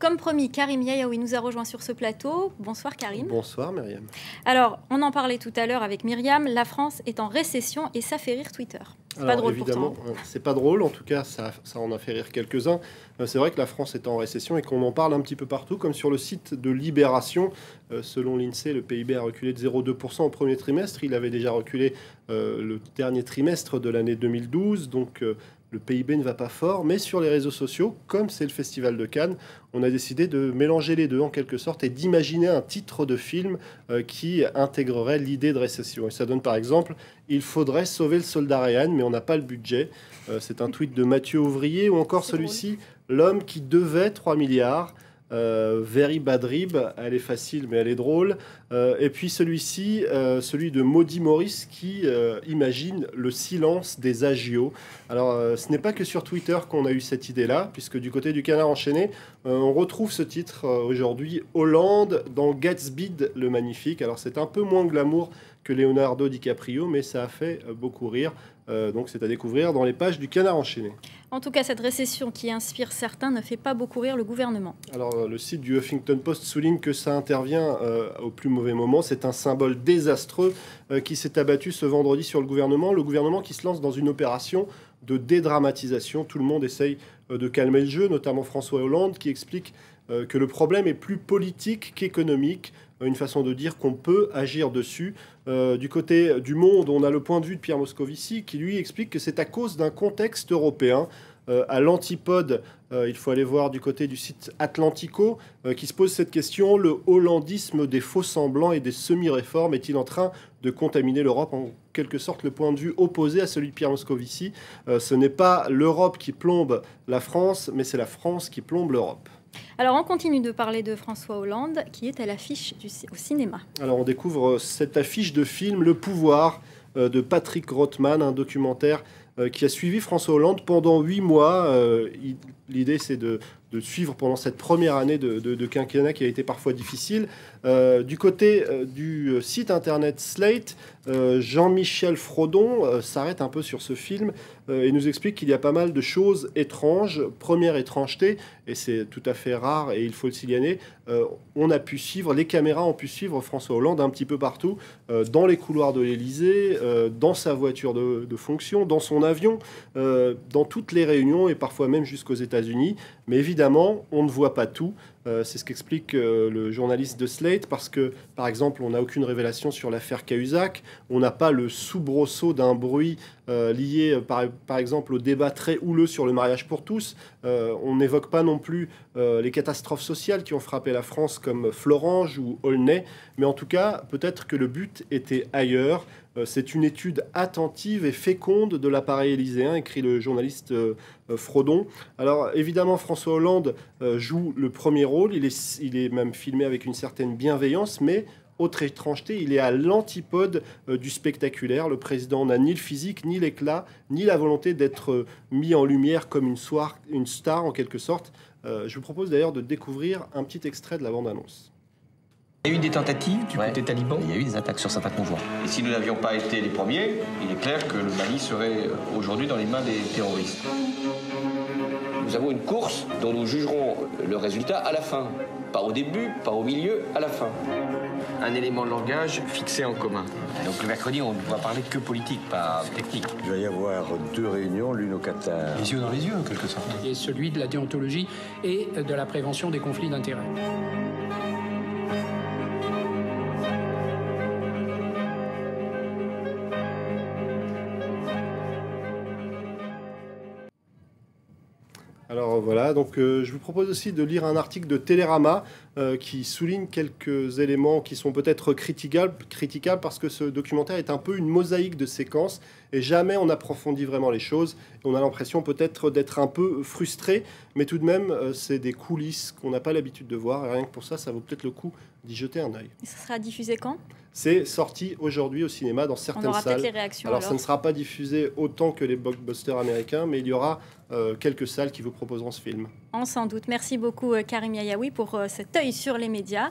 Comme promis, Karim Yayaoui nous a rejoint sur ce plateau. Bonsoir Karim. Bonsoir Myriam. Alors, on en parlait tout à l'heure avec Myriam, la France est en récession et ça fait rire Twitter. C'est pas drôle évidemment, pourtant. c'est pas drôle, en tout cas ça en a fait rire quelques-uns. C'est vrai que la France est en récession et qu'on en parle un petit peu partout, comme sur le site de Libération. Selon l'INSEE, le PIB a reculé de 0,2% au premier trimestre. Il avait déjà reculé le dernier trimestre de l'année 2012, donc le PIB ne va pas fort. Mais sur les réseaux sociaux, comme c'est le Festival de Cannes, on a décidé de mélanger les deux en quelque sorte et d'imaginer un titre de film qui intégrerait l'idée de récession. Et ça donne par exemple « Il faudrait sauver le soldat Ryan, mais on n'a pas le budget ». C'est un tweet de Mathieu Ouvrier, ou encore celui-ci « L'homme qui devait 3 milliards ». Very Bad Rib, elle est facile mais elle est drôle. Et puis celui-ci, celui de Maudit Maurice qui imagine le silence des agios. Alors ce n'est pas que sur Twitter qu'on a eu cette idée-là, puisque du côté du Canard enchaîné, on retrouve ce titre aujourd'hui, Hollande dans Gatsby le Magnifique. Alors c'est un peu moins glamour que Leonardo DiCaprio, mais ça a fait beaucoup rire. Donc c'est à découvrir dans les pages du Canard enchaîné. En tout cas, cette récession qui inspire certains ne fait pas beaucoup rire le gouvernement. Alors le site du Huffington Post souligne que ça intervient au plus mauvais moment. C'est un symbole désastreux qui s'est abattu ce vendredi sur le gouvernement. Le gouvernement qui se lance dans une opération de dédramatisation. Tout le monde essaye de calmer le jeu, notamment François Hollande qui explique que le problème est plus politique qu'économique. Une façon de dire qu'on peut agir dessus. Du côté du Monde, on a le point de vue de Pierre Moscovici qui lui explique que c'est à cause d'un contexte européen. À l'antipode, il faut aller voir du côté du site Atlantico qui se pose cette question. Le hollandisme des faux-semblants et des semi-réformes est-il en train de contaminer l'Europe? En quelque sorte, le point de vue opposé à celui de Pierre Moscovici. Ce n'est pas l'Europe qui plombe la France, mais c'est la France qui plombe l'Europe. Alors, on continue de parler de François Hollande, qui est à l'affiche au cinéma. Alors, on découvre cette affiche de film, Le Pouvoir, de Patrick Rothman, un documentaire qui a suivi François Hollande pendant 8 mois. L'idée, c'est de suivre pendant cette première année de quinquennat qui a été parfois difficile. Du côté du site internet Slate, Jean-Michel Frodon s'arrête un peu sur ce film et nous explique qu'il y a pas mal de choses étranges. Première étrangeté, et c'est tout à fait rare et il faut le signaler, les caméras ont pu suivre François Hollande un petit peu partout, dans les couloirs de l'Élysée, dans sa voiture de fonction, dans son avion, dans toutes les réunions et parfois même jusqu'aux États-Unis. Mais évidemment, on ne voit pas tout. C'est ce qu'explique le journaliste de Slate, parce que, par exemple, on n'a aucune révélation sur l'affaire Cahuzac, on n'a pas le soubresaut d'un bruit lié, par exemple, au débat très houleux sur le mariage pour tous. On n'évoque pas non plus les catastrophes sociales qui ont frappé la France, comme Florange ou Aulnay, mais en tout cas, peut-être que le but était ailleurs. C'est une étude attentive et féconde de l'appareil élyséen, écrit le journaliste Frodon. Alors évidemment, François Hollande joue le premier rôle, il est même filmé avec une certaine bienveillance, mais autre étrangeté, il est à l'antipode du spectaculaire. Le président n'a ni le physique, ni l'éclat, ni la volonté d'être mis en lumière comme une star en quelque sorte. Je vous propose d'ailleurs de découvrir un petit extrait de la bande-annonce. Il y a eu des tentatives du côté taliban. Il y a eu des attaques sur certains convois. Et si nous n'avions pas été les premiers, il est clair que le Mali serait aujourd'hui dans les mains des terroristes. Nous avons une course dont nous jugerons le résultat à la fin. Pas au début, pas au milieu, à la fin. Un élément de langage fixé en commun. Donc le mercredi, on ne va parler que politique, pas technique. Il va y avoir 2 réunions, l'une au Qatar. Les yeux dans les yeux, en quelque sorte. Et celui de la déontologie et de la prévention des conflits d'intérêts. Alors voilà, donc je vous propose aussi de lire un article de Télérama qui souligne quelques éléments qui sont peut-être critiquables parce que ce documentaire est un peu une mosaïque de séquences et jamais on approfondit vraiment les choses. On a l'impression peut-être d'être un peu frustré, mais tout de même c'est des coulisses qu'on n'a pas l'habitude de voir et rien que pour ça, ça vaut peut-être le coup d'y jeter un œil. Et ça sera diffusé quand ? C'est sorti aujourd'hui au cinéma dans certaines salles. On aura peut-être les réactions. Alors ça ne sera pas diffusé autant que les blockbusters américains, mais il y aura quelques salles qui vous proposeront ce film. On s'en doute. Merci beaucoup Karim Yayaoui pour cet œil sur les médias.